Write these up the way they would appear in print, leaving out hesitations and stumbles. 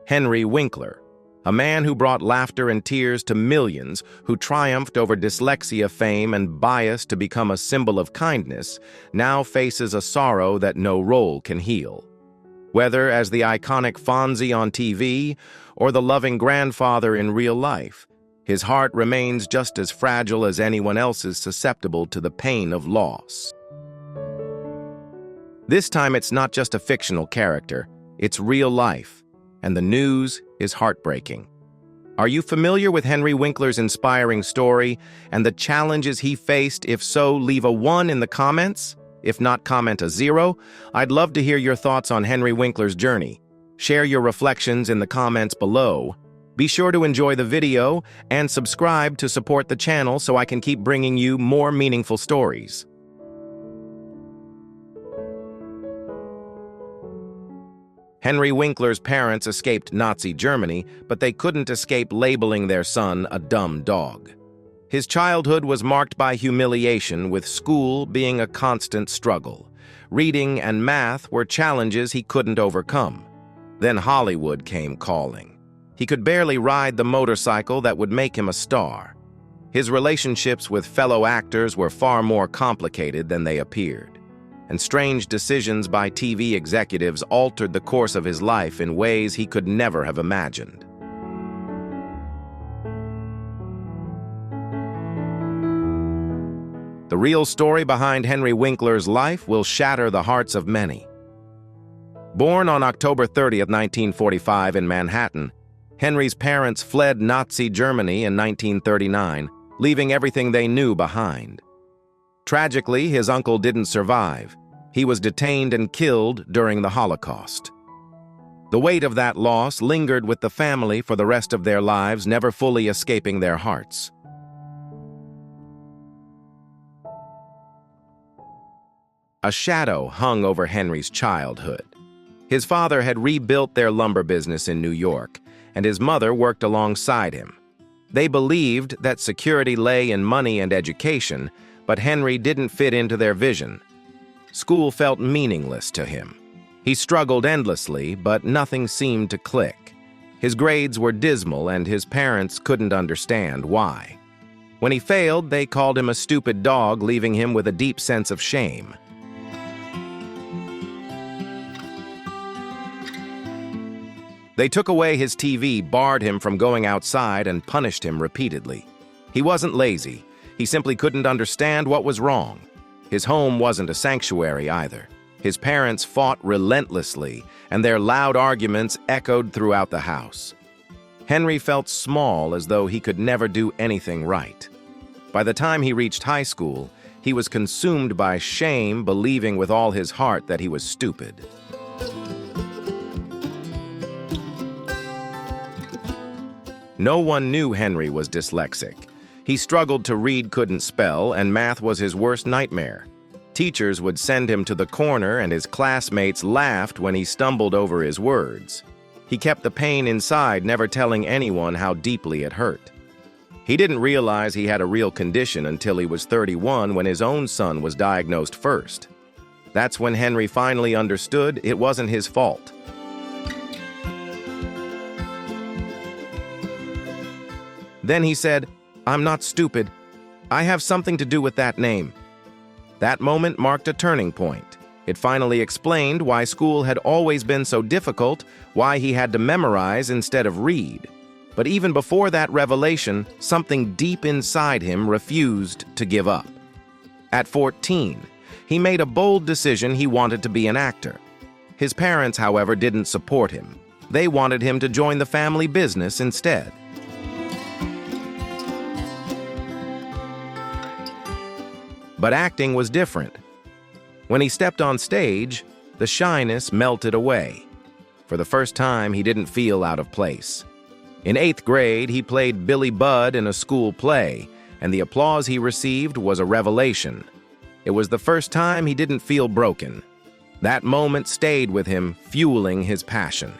Henry Winkler, a man who brought laughter and tears to millions, who triumphed over dyslexia fame and bias to become a symbol of kindness, now faces a sorrow that no role can heal. Whether as the iconic Fonz on TV or the loving grandfather in real life, his heart remains just as fragile as anyone else's, susceptible to the pain of loss. This time it's not just a fictional character, it's real life, and the news is heartbreaking. Are you familiar with Henry Winkler's inspiring story and the challenges he faced? If so, leave a 1 in the comments. If not, comment a 0. I'd love to hear your thoughts on Henry Winkler's journey. Share your reflections in the comments below. Be sure to enjoy the video and subscribe to support the channel so I can keep bringing you more meaningful stories. Henry Winkler's parents escaped Nazi Germany, but they couldn't escape labeling their son a dumb dog. His childhood was marked by humiliation, with school being a constant struggle. Reading and math were challenges he couldn't overcome. Then Hollywood came calling. He could barely ride the motorcycle that would make him a star. His relationships with fellow actors were far more complicated than they appeared, and strange decisions by TV executives altered the course of his life in ways he could never have imagined. The real story behind Henry Winkler's life will shatter the hearts of many. Born on October 30th, 1945 in Manhattan, Henry's parents fled Nazi Germany in 1939, leaving everything they knew behind. Tragically, his uncle didn't survive. He was detained and killed during the Holocaust. The weight of that loss lingered with the family for the rest of their lives, never fully escaping their hearts. A shadow hung over Henry's childhood. His father had rebuilt their lumber business in New York, and his mother worked alongside him. They believed that security lay in money and education, but Henry didn't fit into their vision. School felt meaningless to him. He struggled endlessly, but nothing seemed to click. His grades were dismal, and his parents couldn't understand why. When he failed, they called him a stupid dog, leaving him with a deep sense of shame. They took away his TV, barred him from going outside, and punished him repeatedly. He wasn't lazy. He simply couldn't understand what was wrong. His home wasn't a sanctuary either. His parents fought relentlessly, and their loud arguments echoed throughout the house. Henry felt small, as though he could never do anything right. By the time he reached high school, he was consumed by shame, believing with all his heart that he was stupid. No one knew Henry was dyslexic. He struggled to read, couldn't spell, and math was his worst nightmare. Teachers would send him to the corner, and his classmates laughed when he stumbled over his words. He kept the pain inside, never telling anyone how deeply it hurt. He didn't realize he had a real condition until he was 31, when his own son was diagnosed first. That's when Henry finally understood it wasn't his fault. Then he said, "I'm not stupid. I have something to do with that name." That moment marked a turning point. It finally explained why school had always been so difficult, why he had to memorize instead of read. But even before that revelation, something deep inside him refused to give up. At 14, he made a bold decision: he wanted to be an actor. His parents, however, didn't support him. They wanted him to join the family business instead. But acting was different. When he stepped on stage, the shyness melted away. For the first time, he didn't feel out of place. In 8th grade, he played Billy Budd in a school play, and the applause he received was a revelation. It was the first time he didn't feel broken. That moment stayed with him, fueling his passion.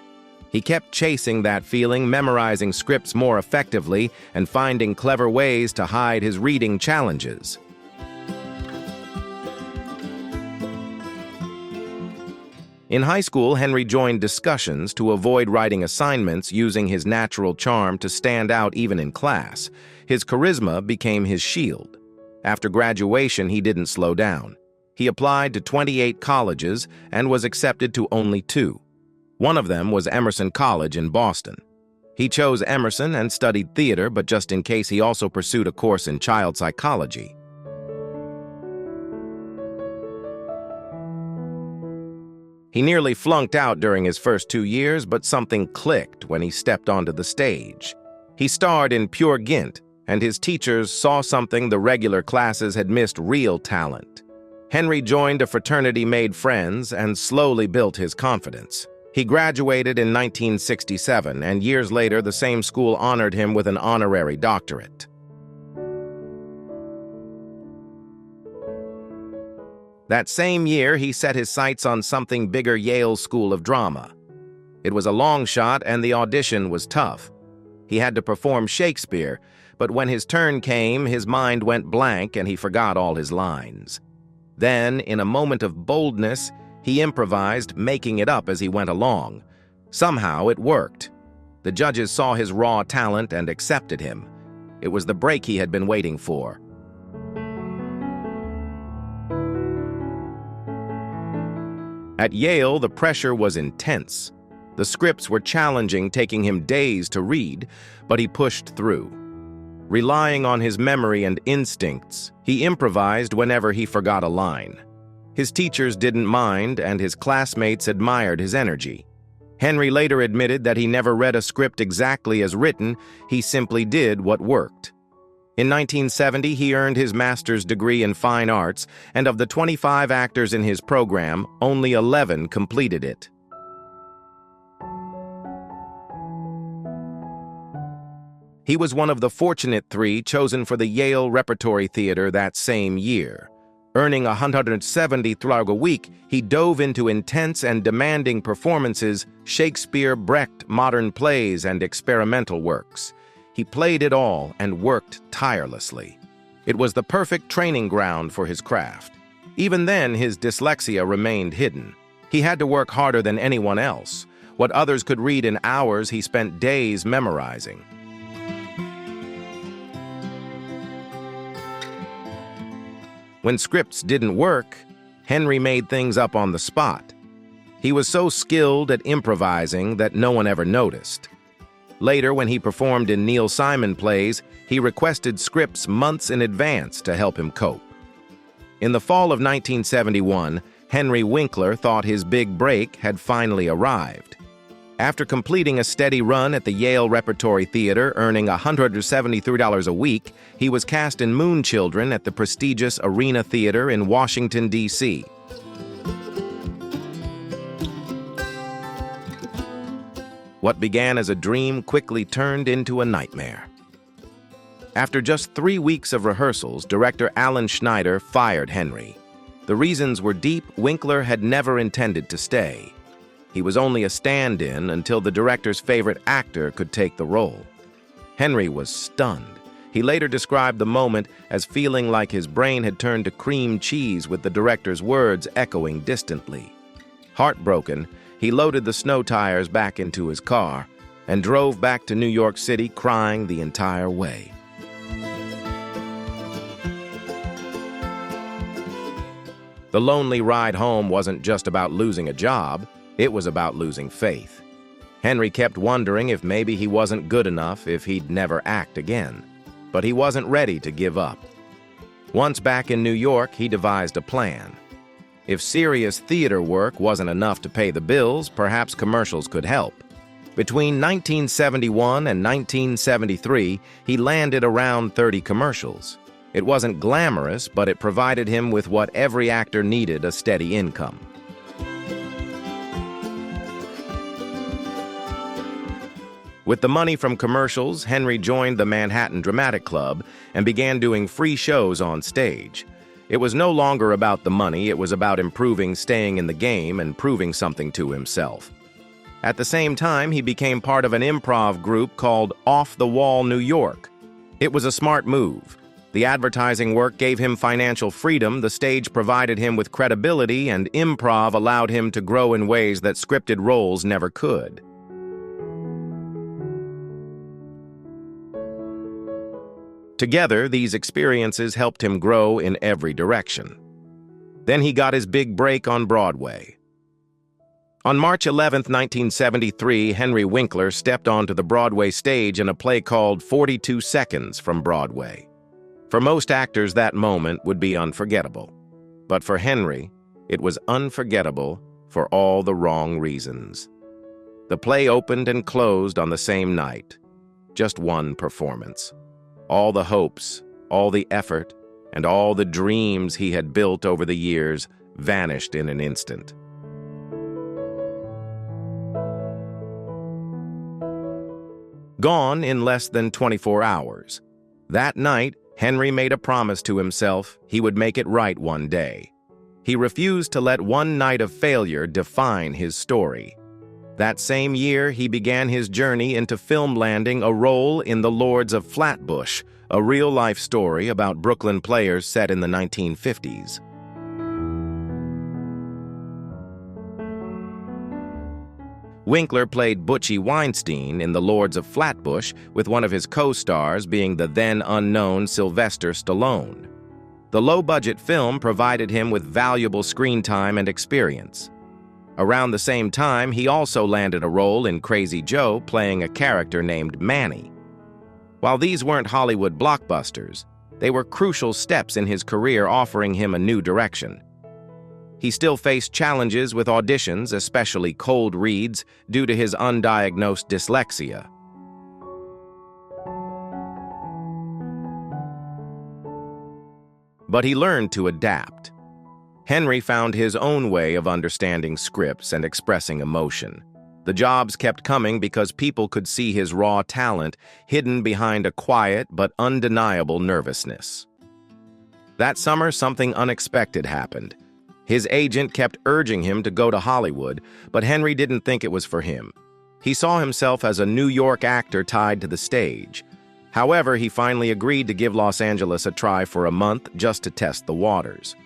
He kept chasing that feeling, memorizing scripts more effectively, and finding clever ways to hide his reading challenges. In high school, Henry joined discussions to avoid writing assignments, using his natural charm to stand out even in class. His charisma became his shield. After graduation, he didn't slow down. He applied to 28 colleges and was accepted to only 2. One of them was Emerson College in Boston. He chose Emerson and studied theater, but just in case, he also pursued a course in child psychology. He nearly flunked out during his first 2 years, but something clicked when he stepped onto the stage. He starred in Pure Gynt, and his teachers saw something the regular classes had missed: real talent. Henry joined a fraternity, made friends, and slowly built his confidence. He graduated in 1967, and years later, the same school honored him with an honorary doctorate. That same year, he set his sights on something bigger: Yale School of Drama. It was a long shot, and the audition was tough. He had to perform Shakespeare, but when his turn came, his mind went blank and he forgot all his lines. Then, in a moment of boldness, he improvised, making it up as he went along. Somehow it worked. The judges saw his raw talent and accepted him. It was the break he had been waiting for. At Yale, the pressure was intense. The scripts were challenging, taking him days to read, but he pushed through. Relying on his memory and instincts, he improvised whenever he forgot a line. His teachers didn't mind, and his classmates admired his energy. Henry later admitted that he never read a script exactly as written, he simply did what worked. In 1970, he earned his master's degree in fine arts, and of the 25 actors in his program, only 11 completed it. He was one of the fortunate 3 chosen for the Yale Repertory Theater that same year. Earning $170 a week, he dove into intense and demanding performances: Shakespeare, Brecht, modern plays, and experimental works. He played it all and worked tirelessly. It was the perfect training ground for his craft. Even then, his dyslexia remained hidden. He had to work harder than anyone else. What others could read in hours, he spent days memorizing. When scripts didn't work, Henry made things up on the spot. He was so skilled at improvising that no one ever noticed. Later, when he performed in Neil Simon plays, he requested scripts months in advance to help him cope. In the fall of 1971, Henry Winkler thought his big break had finally arrived. After completing a steady run at the Yale Repertory Theater, earning $173 a week, he was cast in Moon Children at the prestigious Arena Theater in Washington, D.C. What began as a dream quickly turned into a nightmare. After just 3 weeks of rehearsals, director Alan Schneider fired Henry. The reasons were deep. Winkler had never intended to stay. He was only a stand-in until the director's favorite actor could take the role. Henry was stunned. He later described the moment as feeling like his brain had turned to cream cheese, with the director's words echoing distantly. Heartbroken, he loaded the snow tires back into his car and drove back to New York City, crying the entire way. The lonely ride home wasn't just about losing a job, it was about losing faith. Henry kept wondering if maybe he wasn't good enough, if he'd never act again. But he wasn't ready to give up. Once back in New York, he devised a plan. If serious theater work wasn't enough to pay the bills, perhaps commercials could help. Between 1971 and 1973, he landed around 30 commercials. It wasn't glamorous, but it provided him with what every actor needed: a steady income. With the money from commercials, Henry joined the Manhattan Dramatic Club and began doing free shows on stage. It was no longer about the money, it was about improving, staying in the game, and proving something to himself. At the same time, he became part of an improv group called Off the Wall New York. It was a smart move. The advertising work gave him financial freedom, the stage provided him with credibility, and improv allowed him to grow in ways that scripted roles never could. Together, these experiences helped him grow in every direction. Then he got his big break on Broadway. On March 11, 1973, Henry Winkler stepped onto the Broadway stage in a play called 42 Seconds from Broadway. For most actors, that moment would be unforgettable. But for Henry, it was unforgettable for all the wrong reasons. The play opened and closed on the same night. Just one performance. All the hopes, all the effort, and all the dreams he had built over the years vanished in an instant. Gone in less than 24 hours. That night, Henry made a promise to himself he would make it right one day. He refused to let one night of failure define his story. That same year, he began his journey into film, landing a role in The Lords of Flatbush, a real-life story about Brooklyn players set in the 1950s. Winkler played Butchie Weinstein in The Lords of Flatbush, with one of his co-stars being the then-unknown Sylvester Stallone. The low-budget film provided him with valuable screen time and experience. Around the same time, he also landed a role in Crazy Joe, playing a character named Manny. While these weren't Hollywood blockbusters, they were crucial steps in his career, offering him a new direction. He still faced challenges with auditions, especially cold reads, due to his undiagnosed dyslexia. But he learned to adapt. Henry found his own way of understanding scripts and expressing emotion. The jobs kept coming because people could see his raw talent hidden behind a quiet but undeniable nervousness. That summer, something unexpected happened. His agent kept urging him to go to Hollywood, but Henry didn't think it was for him. He saw himself as a New York actor tied to the stage. However, he finally agreed to give Los Angeles a try for a month just to test the waters.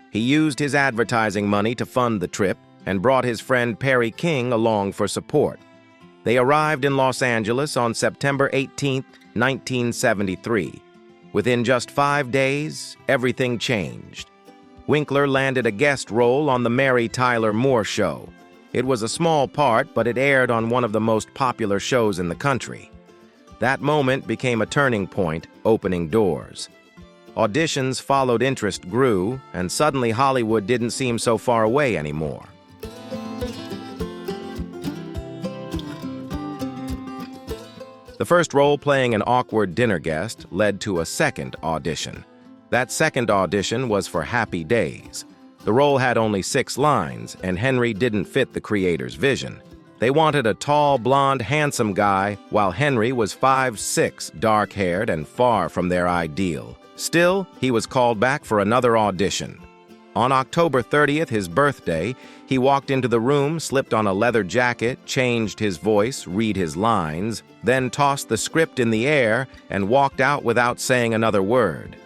He used his advertising money to fund the trip and brought his friend Perry King along for support. They arrived in Los Angeles on September 18, 1973. Within just 5 days, everything changed. Winkler landed a guest role on The Mary Tyler Moore Show. It was a small part, but it aired on one of the most popular shows in the country. That moment became a turning point, opening doors. Auditions followed, interest grew, and suddenly Hollywood didn't seem so far away anymore. The first role, playing an awkward dinner guest, led to a second audition. That second audition was for Happy Days. The role had only 6 lines, and Henry didn't fit the creator's vision. They wanted a tall, blonde, handsome guy, while Henry was 5'6", dark-haired, and far from their ideal. Still, he was called back for another audition. On October 30th, his birthday, he walked into the room, slipped on a leather jacket, changed his voice, read his lines, then tossed the script in the air and walked out without saying another word.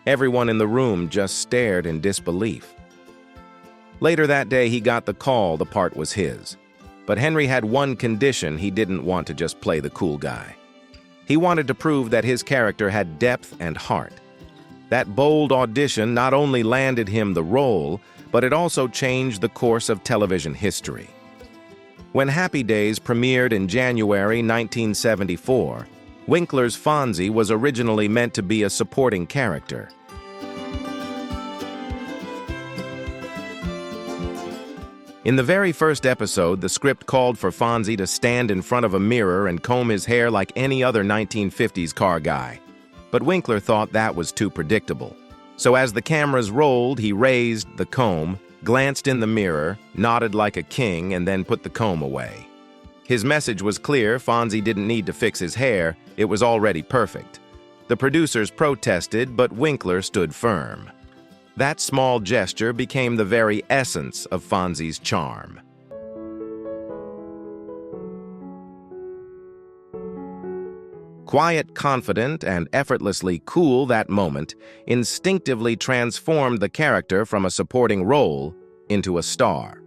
Everyone in the room just stared in disbelief. Later that day, he got the call the part was his. But Henry had one condition: he didn't want to just play the cool guy. He wanted to prove that his character had depth and heart. That bold audition not only landed him the role, but it also changed the course of television history. When Happy Days premiered in January 1974, Winkler's Fonzie was originally meant to be a supporting character. In the very first episode, the script called for Fonzie to stand in front of a mirror and comb his hair like any other 1950s car guy. But Winkler thought that was too predictable. So as the cameras rolled, he raised the comb, glanced in the mirror, nodded like a king, and then put the comb away. His message was clear: Fonzie didn't need to fix his hair, it was already perfect. The producers protested, but Winkler stood firm. That small gesture became the very essence of Fonzie's charm. Quiet, confident, and effortlessly cool, that moment instinctively transformed the character from a supporting role into a star.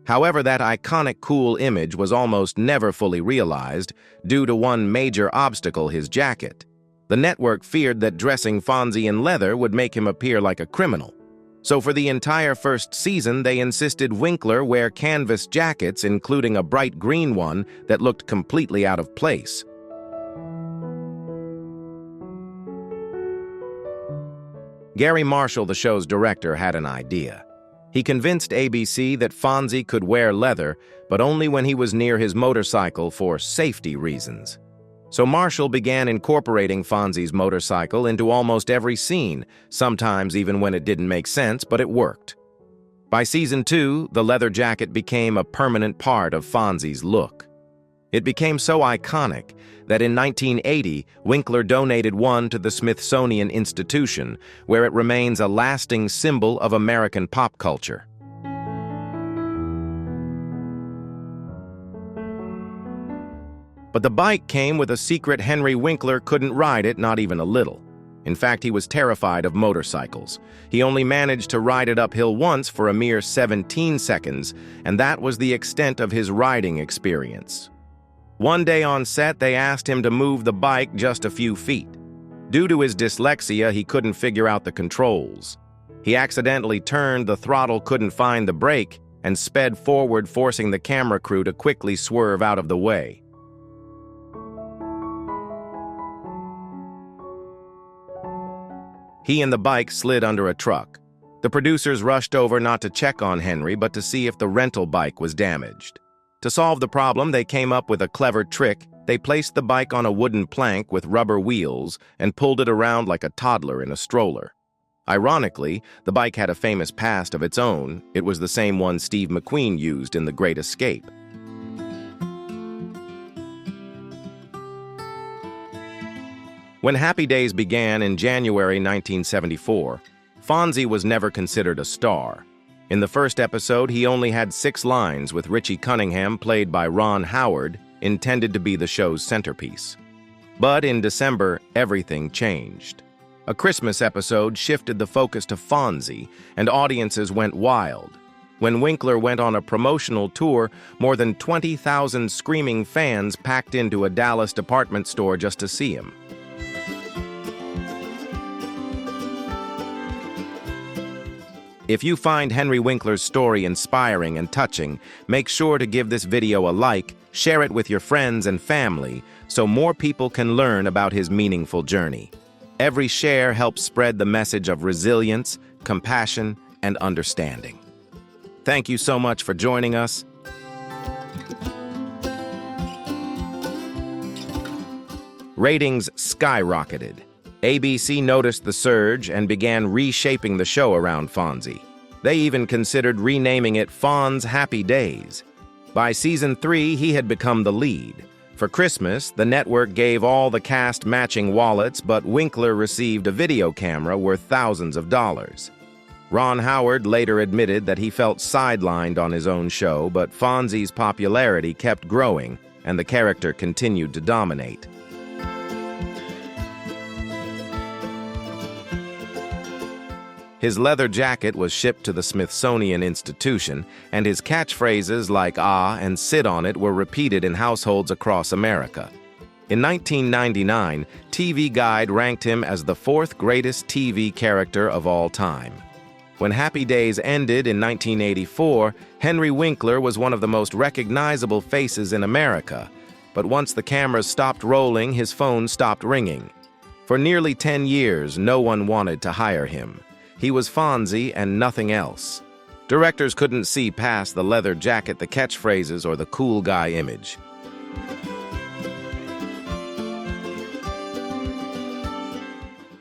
However, that iconic cool image was almost never fully realized due to one major obstacle: his jacket. The network feared that dressing Fonzie in leather would make him appear like a criminal. So for the entire first season, they insisted Winkler wear canvas jackets, including a bright green one that looked completely out of place. Gary Marshall, the show's director, had an idea. He convinced ABC that Fonzie could wear leather, but only when he was near his motorcycle for safety reasons. So Marshall began incorporating Fonzie's motorcycle into almost every scene, sometimes even when it didn't make sense, but it worked. By season 2, the leather jacket became a permanent part of Fonzie's look. It became so iconic that in 1980, Winkler donated one to the Smithsonian Institution, where it remains a lasting symbol of American pop culture. But the bike came with a secret. Henry Winkler couldn't ride it, not even a little. In fact, he was terrified of motorcycles. He only managed to ride it uphill once for a mere 17 seconds, and that was the extent of his riding experience. One day on set, they asked him to move the bike just a few feet. Due to his dyslexia, he couldn't figure out the controls. He accidentally turned the throttle, couldn't find the brake, and sped forward, forcing the camera crew to quickly swerve out of the way. He and the bike slid under a truck. The producers rushed over not to check on Henry, but to see if the rental bike was damaged. To solve the problem, they came up with a clever trick. They placed the bike on a wooden plank with rubber wheels and pulled it around like a toddler in a stroller. Ironically, the bike had a famous past of its own. It was the same one Steve McQueen used in The Great Escape. When Happy Days began in January 1974, Fonzie was never considered a star. In the first episode, he only had 6 lines, with Richie Cunningham, played by Ron Howard, intended to be the show's centerpiece. But in December, everything changed. A Christmas episode shifted the focus to Fonzie, and audiences went wild. When Winkler went on a promotional tour, more than 20,000 screaming fans packed into a Dallas department store just to see him. If you find Henry Winkler's story inspiring and touching, make sure to give this video a like, share it with your friends and family, so more people can learn about his meaningful journey. Every share helps spread the message of resilience, compassion, and understanding. Thank you so much for joining us. Ratings skyrocketed. ABC noticed the surge and began reshaping the show around Fonzie. They even considered renaming it Fonz Happy Days. By season 3, he had become the lead. For Christmas, the network gave all the cast matching wallets, but Winkler received a video camera worth thousands of dollars. Ron Howard later admitted that he felt sidelined on his own show, but Fonzie's popularity kept growing, and the character continued to dominate. His leather jacket was shipped to the Smithsonian Institution, and his catchphrases like "ah" and "sit on it" were repeated in households across America. In 1999, TV Guide ranked him as the 4th greatest TV character of all time. When Happy Days ended in 1984, Henry Winkler was one of the most recognizable faces in America. But once the cameras stopped rolling, his phone stopped ringing. For nearly 10 years, no one wanted to hire him. He was Fonzie and nothing else. Directors couldn't see past the leather jacket, the catchphrases, or the cool guy image.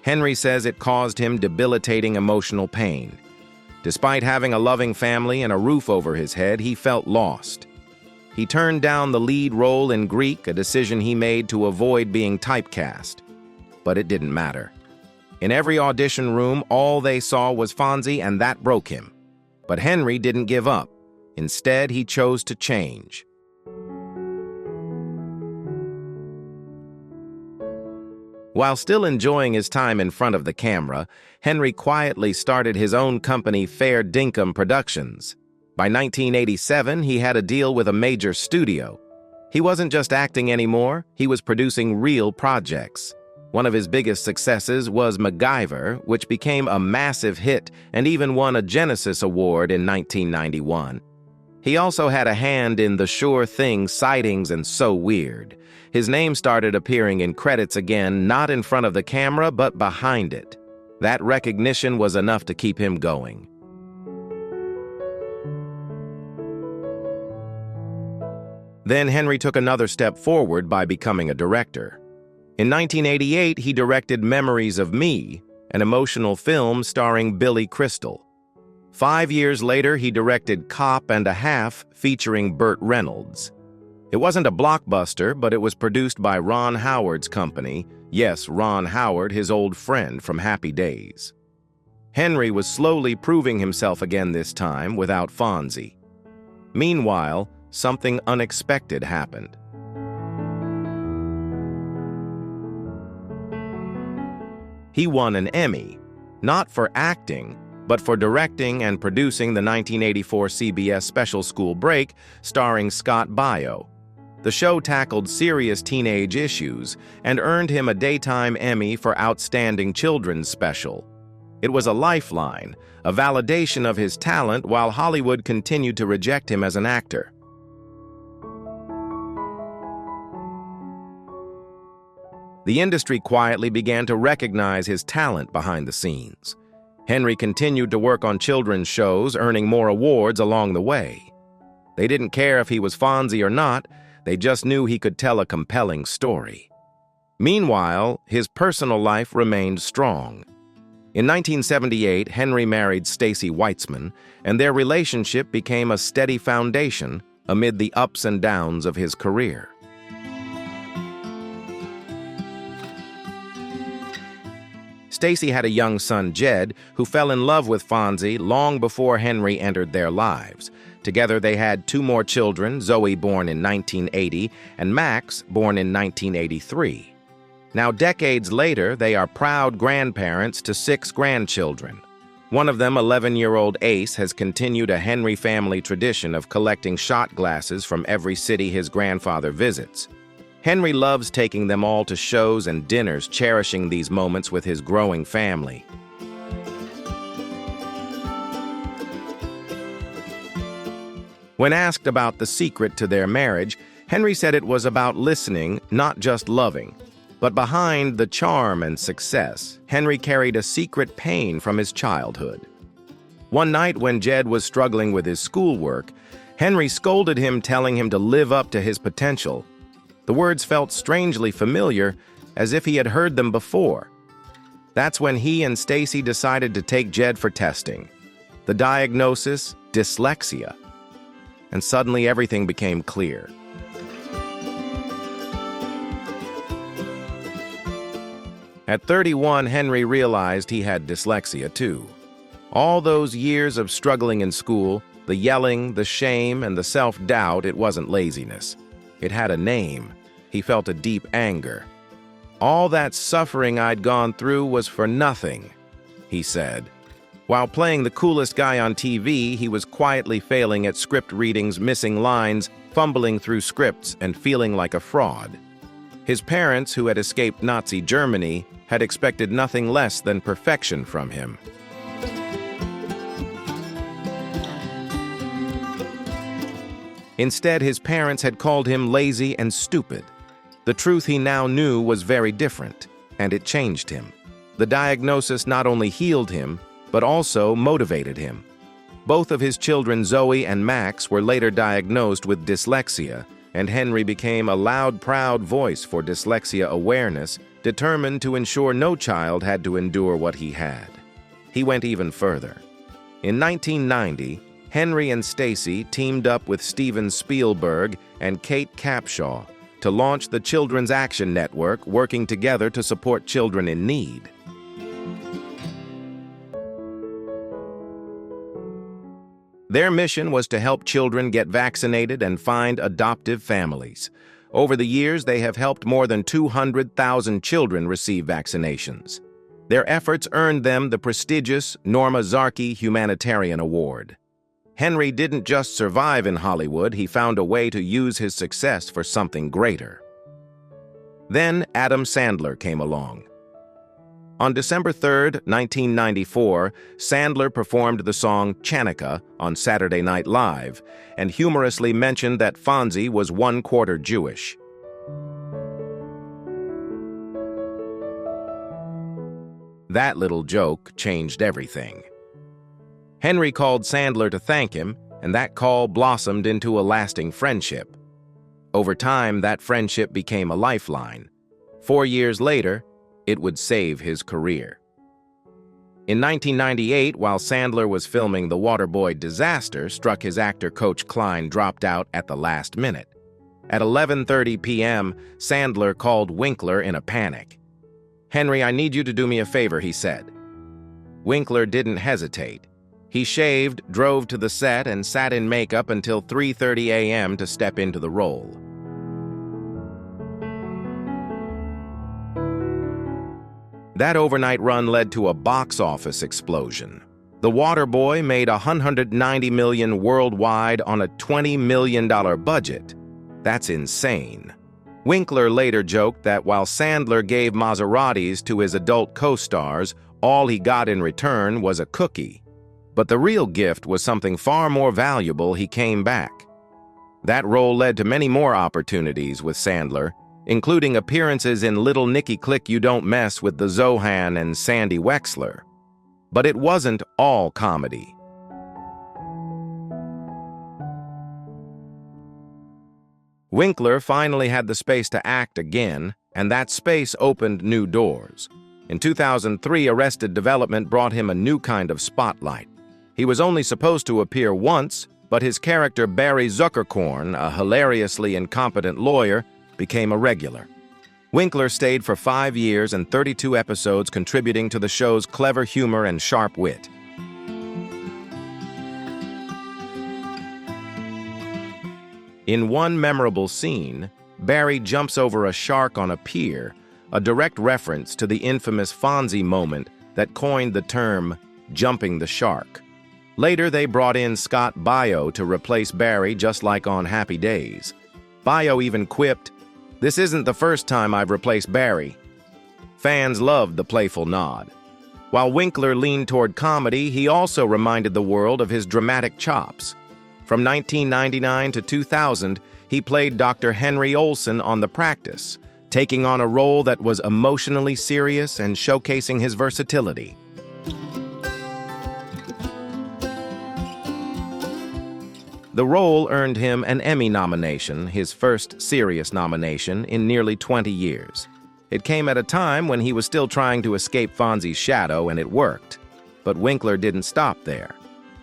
Henry says it caused him debilitating emotional pain. Despite having a loving family and a roof over his head, he felt lost. He turned down the lead role in Greek, a decision he made to avoid being typecast. But it didn't matter. In every audition room, all they saw was Fonzie, and that broke him. But Henry didn't give up. Instead, he chose to change. While still enjoying his time in front of the camera, Henry quietly started his own company, Fair Dinkum Productions. By 1987, he had a deal with a major studio. He wasn't just acting anymore, he was producing real projects. One of his biggest successes was MacGyver, which became a massive hit and even won a Genesis Award in 1991. He also had a hand in The Sure Thing sightings and So Weird. His name started appearing in credits again, not in front of the camera, but behind it. That recognition was enough to keep him going. Then Henry took another step forward by becoming a director. In 1988, he directed Memories of Me, an emotional film starring Billy Crystal. 5 years later, he directed Cop and a Half, featuring Burt Reynolds. It wasn't a blockbuster, but it was produced by Ron Howard's company. Yes, Ron Howard, his old friend from Happy Days. Henry was slowly proving himself again this time without Fonzie. Meanwhile, something unexpected happened. He won an Emmy, not for acting, but for directing and producing the 1984 CBS Special School Break starring Scott Baio. The show tackled serious teenage issues and earned him a Daytime Emmy for Outstanding Children's Special. It was a lifeline, a validation of his talent while Hollywood continued to reject him as an actor. The industry quietly began to recognize his talent behind the scenes. Henry continued to work on children's shows, earning more awards along the way. They didn't care if he was Fonzie or not, they just knew he could tell a compelling story. Meanwhile, his personal life remained strong. In 1978, Henry married Stacy Weitzman, and their relationship became a steady foundation amid the ups and downs of his career. Stacy had a young son, Jed, who fell in love with Fonzie long before Henry entered their lives. Together they had 2 more children, Zoe born in 1980 and Max born in 1983. Now decades later, they are proud grandparents to 6 grandchildren. One of them, 11-year-old Ace, has continued a Henry family tradition of collecting shot glasses from every city his grandfather visits. Henry loves taking them all to shows and dinners, cherishing these moments with his growing family. When asked about the secret to their marriage, Henry said it was about listening, not just loving. But behind the charm and success, Henry carried a secret pain from his childhood. One night when Jed was struggling with his schoolwork, Henry scolded him, telling him to live up to his potential. The words felt strangely familiar, as if he had heard them before. That's when he and Stacy decided to take Jed for testing. The diagnosis, dyslexia. And suddenly everything became clear. At 31, Henry realized he had dyslexia too. All those years of struggling in school, the yelling, the shame, and the self-doubt, it wasn't laziness. It had a name. He felt a deep anger. All that suffering I'd gone through was for nothing, he said. While playing the coolest guy on TV, he was quietly failing at script readings, missing lines, fumbling through scripts, and feeling like a fraud. His parents, who had escaped Nazi Germany, had expected nothing less than perfection from him. Instead, his parents had called him lazy and stupid. The truth he now knew was very different, and it changed him. The diagnosis not only healed him, but also motivated him. Both of his children, Zoe and Max, were later diagnosed with dyslexia, and Henry became a loud, proud voice for dyslexia awareness, determined to ensure no child had to endure what he had. He went even further. In 1990, Henry and Stacy teamed up with Steven Spielberg and Kate Capshaw to launch the Children's Action Network, working together to support children in need. Their mission was to help children get vaccinated and find adoptive families. Over the years, they have helped more than 200,000 children receive vaccinations. Their efforts earned them the prestigious Norma Zarki Humanitarian Award. Henry didn't just survive in Hollywood, he found a way to use his success for something greater. Then Adam Sandler came along. On December 3, 1994, Sandler performed the song Chanukah on Saturday Night Live and humorously mentioned that Fonzie was 1/4 Jewish. That little joke changed everything. Henry called Sandler to thank him, and that call blossomed into a lasting friendship. Over time, that friendship became a lifeline. 4 years later, it would save his career. In 1998, while Sandler was filming The Waterboy Disaster struck, his actor Coach Klein dropped out at the last minute. At 11:30 p.m., Sandler called Winkler in a panic. "Henry, I need you to do me a favor," he said. Winkler didn't hesitate. He shaved, drove to the set, and sat in makeup until 3:30 a.m. to step into the role. That overnight run led to a box office explosion. The Waterboy made $190 million worldwide on a $20 million budget. That's insane. Winkler later joked that while Sandler gave Maseratis to his adult co-stars, all he got in return was a cookie. But the real gift was something far more valuable: he came back. That role led to many more opportunities with Sandler, including appearances in Little Nicky Click You Don't Mess with the Zohan and Sandy Wexler. But it wasn't all comedy. Winkler finally had the space to act again, and that space opened new doors. In 2003, Arrested Development brought him a new kind of spotlight. He was only supposed to appear once, but his character Barry Zuckerkorn, a hilariously incompetent lawyer, became a regular. Winkler stayed for 5 years and 32 episodes, contributing to the show's clever humor and sharp wit. In one memorable scene, Barry jumps over a shark on a pier, a direct reference to the infamous Fonzie moment that coined the term jumping the shark. Later, they brought in Scott Baio to replace Barry, just like on Happy Days. Baio even quipped, "This isn't the first time I've replaced Barry." Fans loved the playful nod. While Winkler leaned toward comedy, he also reminded the world of his dramatic chops. From 1999 to 2000, he played Dr. Henry Olsen on The Practice, taking on a role that was emotionally serious and showcasing his versatility. The role earned him an Emmy nomination, his first serious nomination in nearly 20 years. It came at a time when he was still trying to escape Fonzie's shadow, and it worked. But Winkler didn't stop there.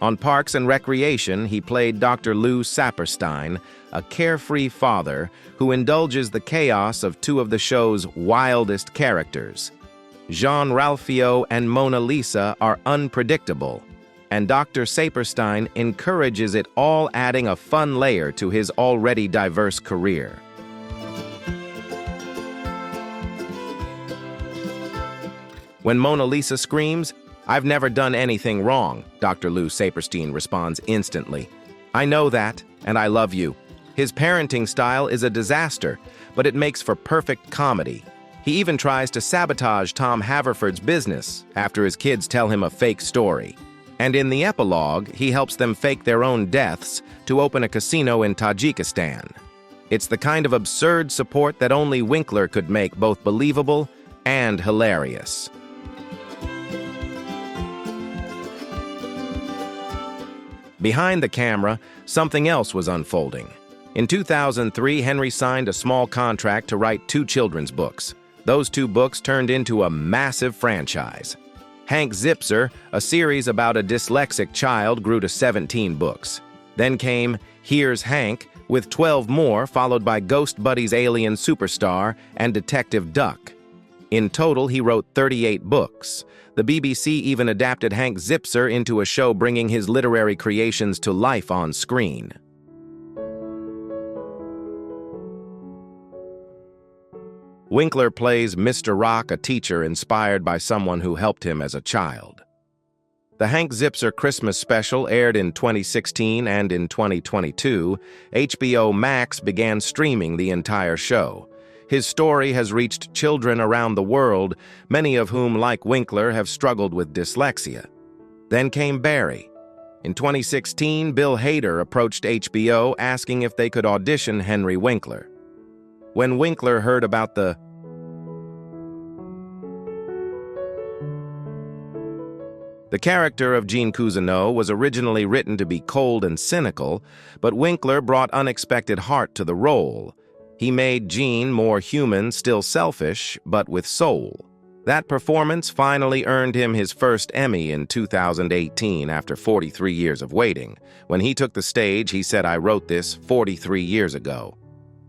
On Parks and Recreation, he played Dr. Lou Saperstein, a carefree father who indulges the chaos of two of the show's wildest characters. Jean Ralphio and Mona Lisa are unpredictable, and Dr. Saperstein encourages it all, adding a fun layer to his already diverse career. When Mona Lisa screams, "I've never done anything wrong," Dr. Lou Saperstein responds instantly, "I know that, and I love you." His parenting style is a disaster, but it makes for perfect comedy. He even tries to sabotage Tom Haverford's business after his kids tell him a fake story. And in the epilogue, he helps them fake their own deaths to open a casino in Tajikistan. It's the kind of absurd support that only Winkler could make both believable and hilarious. Behind the camera, something else was unfolding. In 2003, Henry signed a small contract to write 2 children's books. Those 2 books turned into a massive franchise. Hank Zipser, a series about a dyslexic child, grew to 17 books. Then came Here's Hank, with 12 more, followed by Ghost Buddies Alien Superstar and Detective Duck. In total, he wrote 38 books. The BBC even adapted Hank Zipser into a show bringing his literary creations to life on screen. Winkler plays Mr. Rock, a teacher inspired by someone who helped him as a child. The Hank Zipser Christmas special aired in 2016, and in 2022, HBO Max began streaming the entire show. His story has reached children around the world, many of whom, like Winkler, have struggled with dyslexia. Then came Barry. In 2016, Bill Hader approached HBO asking if they could audition Henry Winkler. When Winkler heard about the character of Gene Cousineau was originally written to be cold and cynical, but Winkler brought unexpected heart to the role. He made Gene more human, still selfish, but with soul. That performance finally earned him his first Emmy in 2018 after 43 years of waiting. When he took the stage, he said, "I wrote this 43 years ago."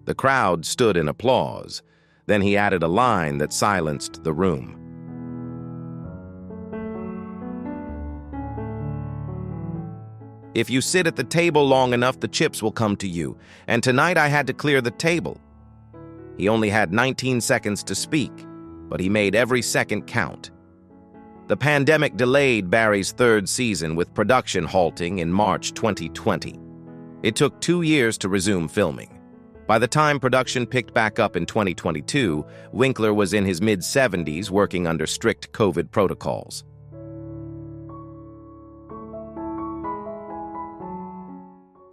The crowd stood in applause. Then he added a line that silenced the room. "If you sit at the table long enough, the chips will come to you. And tonight I had to clear the table." He only had 19 seconds to speak, but he made every second count. The pandemic delayed Barry's third season, with production halting in March 2020. It took 2 years to resume filming. By the time production picked back up in 2022, Winkler was in his mid-70s, working under strict COVID protocols.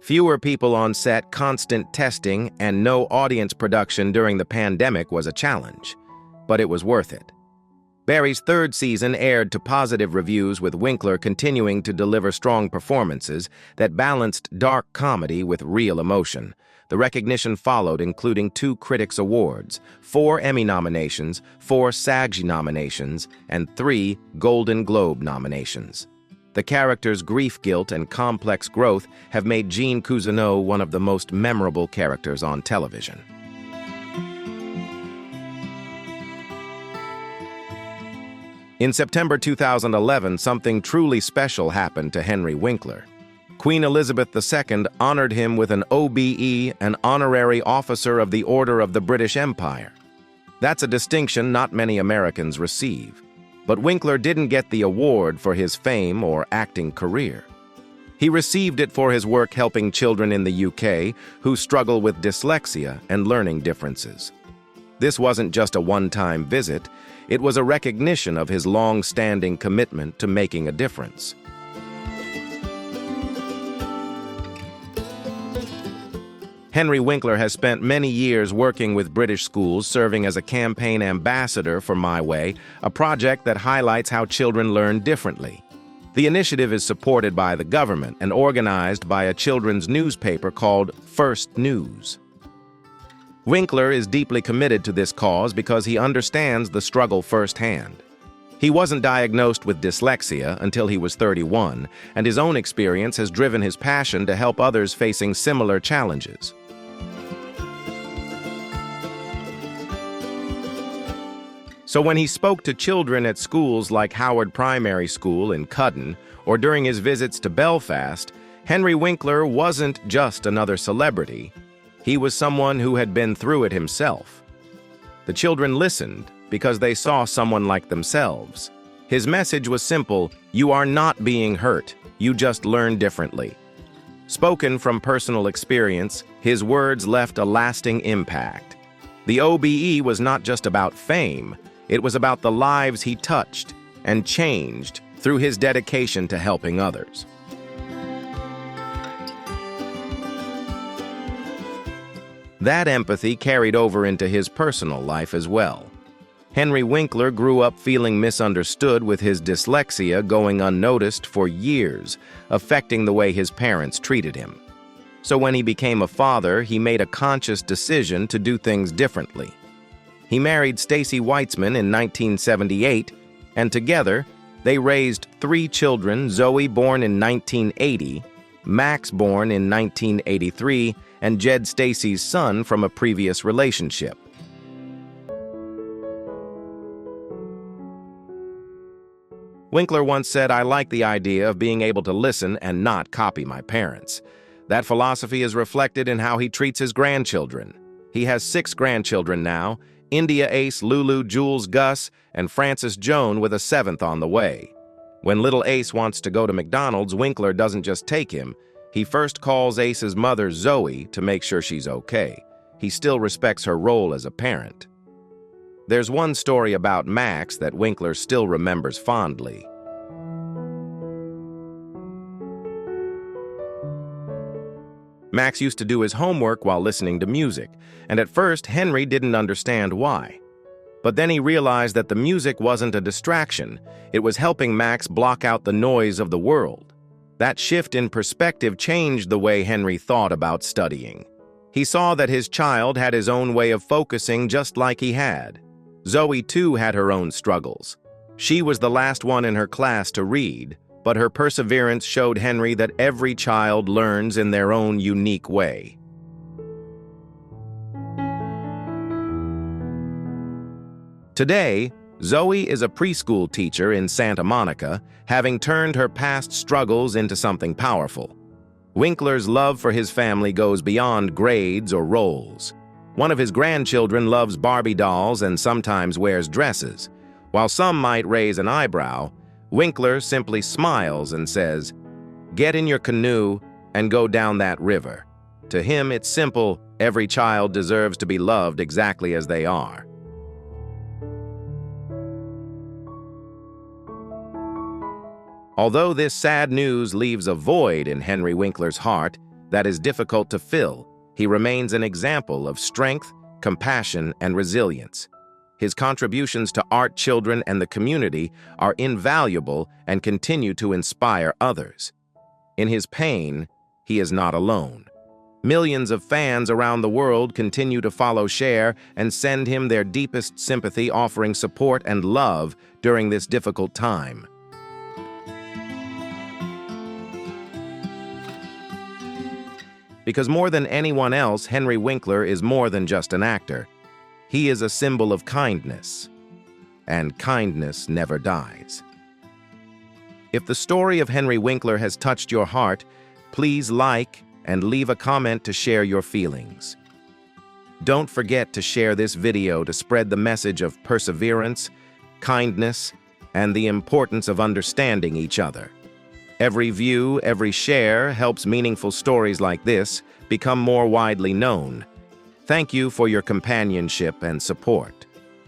Fewer people on set, constant testing, and no audience production during the pandemic was a challenge, but it was worth it. Barry's third season aired to positive reviews, with Winkler continuing to deliver strong performances that balanced dark comedy with real emotion. The recognition followed, including 2 Critics' Awards, 4 Emmy nominations, 4 SAG nominations, and 3 Golden Globe nominations. The character's grief, guilt, and complex growth have made Gene Cousineau one of the most memorable characters on television. In September 2011, something truly special happened to Henry Winkler. Queen Elizabeth II honored him with an OBE, an honorary officer of the Order of the British Empire. That's a distinction not many Americans receive. But Winkler didn't get the award for his fame or acting career. He received it for his work helping children in the UK who struggle with dyslexia and learning differences. This wasn't just a one-time visit, it was a recognition of his long-standing commitment to making a difference. Henry Winkler has spent many years working with British schools, serving as a campaign ambassador for My Way, a project that highlights how children learn differently. The initiative is supported by the government and organized by a children's newspaper called First News. Winkler is deeply committed to this cause because he understands the struggle firsthand. He wasn't diagnosed with dyslexia until he was 31, and his own experience has driven his passion to help others facing similar challenges. So when he spoke to children at schools like Howard Primary School in Cudden, or during his visits to Belfast, Henry Winkler wasn't just another celebrity. He was someone who had been through it himself. The children listened because they saw someone like themselves. His message was simple: you are not being hurt, you just learn differently. Spoken from personal experience, his words left a lasting impact. The OBE was not just about fame, it was about the lives he touched and changed through his dedication to helping others. That empathy carried over into his personal life as well. Henry Winkler grew up feeling misunderstood, with his dyslexia going unnoticed for years, affecting the way his parents treated him. So when he became a father, he made a conscious decision to do things differently. He married Stacy Weitzman in 1978, and together they raised 3 children: Zoe, born in 1980, Max, born in 1983, and Jed, Stacy's son from a previous relationship. Winkler once said, "I like the idea of being able to listen and not copy my parents." That philosophy is reflected in how he treats his grandchildren. He has 6 grandchildren now: India Ace, Lulu, Jules, Gus, and Francis Joan, with a 7th on the way. When little Ace wants to go to McDonald's, Winkler doesn't just take him. He first calls Ace's mother, Zoe, to make sure she's okay. He still respects her role as a parent. There's one story about Max that Winkler still remembers fondly. Max used to do his homework while listening to music, and at first Henry didn't understand why. But then he realized that the music wasn't a distraction. It was helping Max block out the noise of the world. That shift in perspective changed the way Henry thought about studying. He saw that his child had his own way of focusing, just like he had. Zoe, too, had her own struggles. She was the last one in her class to read, but her perseverance showed Henry that every child learns in their own unique way. Today, Zoe is a preschool teacher in Santa Monica, having turned her past struggles into something powerful. Winkler's love for his family goes beyond grades or roles. One of his grandchildren loves Barbie dolls and sometimes wears dresses. While some might raise an eyebrow, Winkler simply smiles and says, "Get in your canoe and go down that river." To him, it's simple. Every child deserves to be loved exactly as they are. Although this sad news leaves a void in Henry Winkler's heart that is difficult to fill, he remains an example of strength, compassion, and resilience. His contributions to art, children, and the community are invaluable and continue to inspire others. In his pain, he is not alone. Millions of fans around the world continue to follow, share, and send him their deepest sympathy, offering support and love during this difficult time. Because more than anyone else, Henry Winkler is more than just an actor. He is a symbol of kindness, and kindness never dies. If the story of Henry Winkler has touched your heart, please like and leave a comment to share your feelings. Don't forget to share this video to spread the message of perseverance, kindness, and the importance of understanding each other. Every view, every share helps meaningful stories like this become more widely known. Thank you for your companionship and support.